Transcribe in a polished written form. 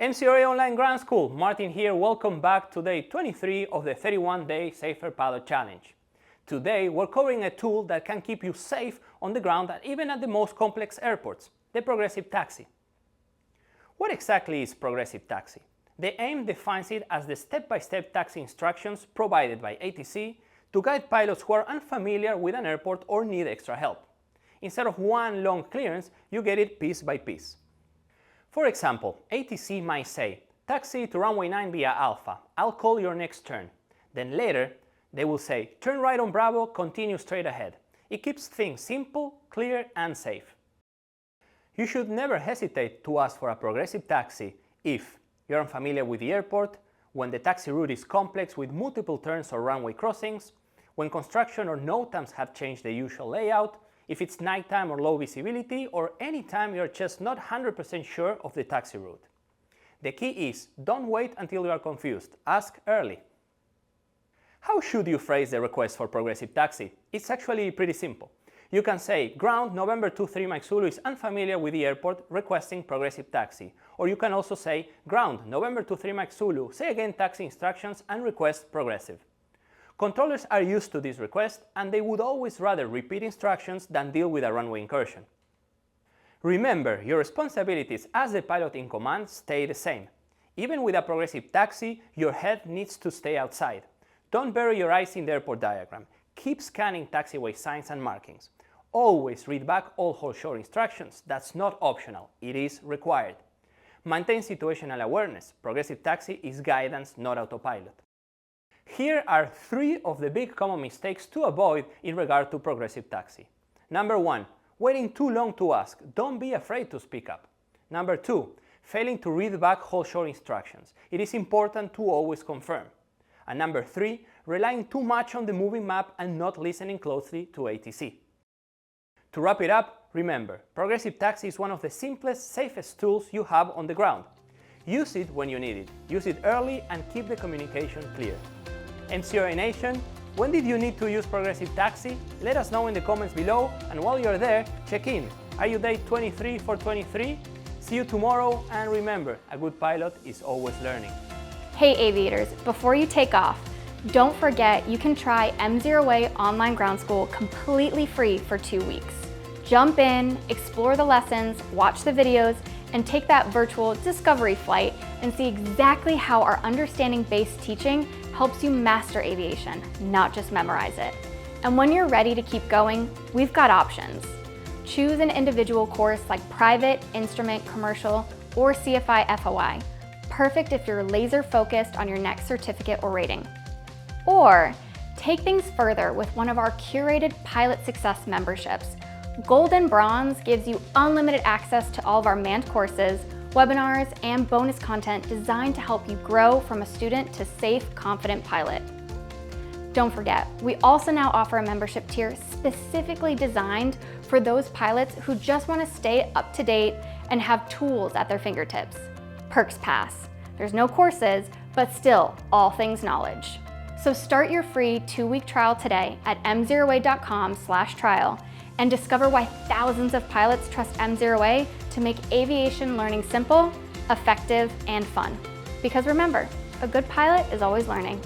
MzeroA Online Ground School, Martin here. Welcome back to day 23 of the 31-day Safer Pilot Challenge. Today we're covering a tool that can keep you safe on the ground and even at the most complex airports, the Progressive Taxi. What exactly is Progressive Taxi? The AIM defines it as the step-by-step taxi instructions provided by ATC to guide pilots who are unfamiliar with an airport or need extra help. Instead of one long clearance, you get it piece by piece. For example, ATC might say, taxi to runway 9 via Alpha, I'll call your next turn. Then later, they will say, turn right on Bravo, continue straight ahead. It keeps things simple, clear, and safe. You should never hesitate to ask for a Progressive Taxi if you're unfamiliar with the airport, when the taxi route is complex with multiple turns or runway crossings, when construction or NOTAMs have changed the usual layout, if it's nighttime or low visibility, or anytime you're just not 100% sure of the taxi route. The key is, don't wait until you are confused. Ask early. How should you phrase the request for Progressive Taxi? It's actually pretty simple. You can say, ground November 23 Mike Zulu is unfamiliar with the airport, requesting Progressive Taxi. Or you can also say, ground November 23 Mike Zulu, say again taxi instructions and request Progressive. Controllers are used to this request, and they would always rather repeat instructions than deal with a runway incursion. Remember, your responsibilities as the pilot in command stay the same. Even with a Progressive Taxi, your head needs to stay outside. Don't bury your eyes in the airport diagram. Keep scanning taxiway signs and markings. Always read back all whole-shore instructions. That's not optional, it is required. Maintain situational awareness. Progressive Taxi is guidance, not autopilot. Here are 3 of the big common mistakes to avoid in regard to Progressive Taxi. Number 1, waiting too long to ask. Don't be afraid to speak up. Number 2, failing to read back whole-shore instructions. It is important to always confirm. And number 3, relying too much on the moving map and not listening closely to ATC. To wrap it up, remember, Progressive Taxi is one of the simplest, safest tools you have on the ground. Use it when you need it. Use it early and keep the communication clear. MzeroA Nation, when did you need to use Progressive Taxi? Let us know in the comments below, and while you're there, check in. Are you day 23 for 23? See you tomorrow, and remember, a good pilot is always learning. Hey aviators, before you take off, don't forget you can try MzeroA Online Ground School completely free for 2 weeks. Jump in, explore the lessons, watch the videos, and take that virtual discovery flight and see exactly how our understanding-based teaching helps you master aviation, not just memorize it. And when you're ready to keep going, we've got options. Choose an individual course like private, instrument, commercial, or CFI FOI. Perfect if you're laser focused on your next certificate or rating. Or take things further with one of our curated Pilot Success memberships. Gold and Bronze gives you unlimited access to all of our manned courses, webinars, and bonus content designed to help you grow from a student to safe, confident pilot. Don't forget, we also now offer a membership tier specifically designed for those pilots who just want to stay up to date and have tools at their fingertips. Perks Pass. There's no courses, but still all things knowledge. So start your free 2-week trial today at mzeroa.com/trial and discover why thousands of pilots trust MzeroA to make aviation learning simple, effective, and fun. Because remember, a good pilot is always learning.